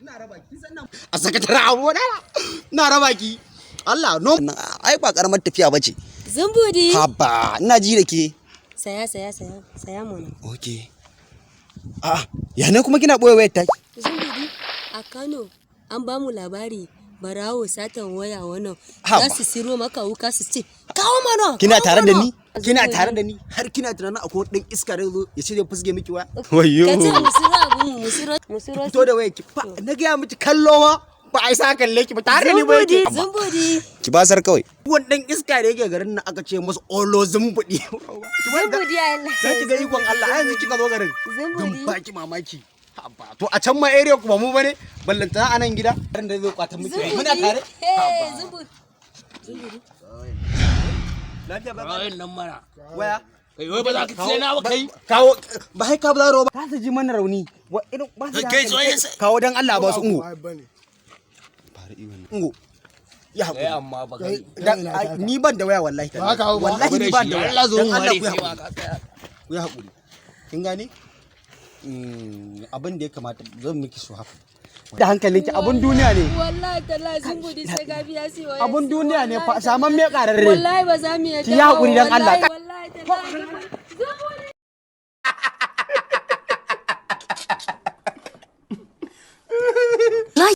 ina raba ki sannan a sakatare abu na raba ki Allah no ai ba karamar tafiya bace Zumbudy haba ina ji da ke saya mana okay yana kuma kina boye wayar ta Zumbudy a Kano an ba mu labari barawo satan waya wannan za su siro maka wuka su ce kawo mana kina tare da ni har kina tunanin akwai dan iska da zo ya ce zai fusge miki waya wayyo kace mu siro to da waya ki fa na ga miki kallo ma ba ai sa kalle ki ba tare da ni ba yake Zumbudy ki basar kawai wannan dan iska da yake garin nan aka ce masa olo zumbudi Zumbudy Allah sai ki ga ikon Allah a yanzu kika zo garin Zumbudy ba ki mamaki to a can ma area ku ba mu bane ballanta a nan gida ran da zai kwata miki muna tare Zumbudy lafiya ba Rayin nan mana. waya Kai wai ba za ka ce na ba kai. kawo ba hai ka baro ba ka ji mana rauni wa irin ba su Kai so ya kawo dan Allah ba su ungo ungo ya kai hakuri amma ba ni ban da waya wallahi wallahi ni ban da waya Allah zo mu dan Allah hare ku ya hakuri kin gane abin da ya kamata zan miki su haka da hankalinki abun duniya ne wallahi tallahi Zumbudy sai ga biya si waya abun duniya ne fa saman me kararre wallahi ba za mu yi ki ya hakuri dan Allah wallahi tallahi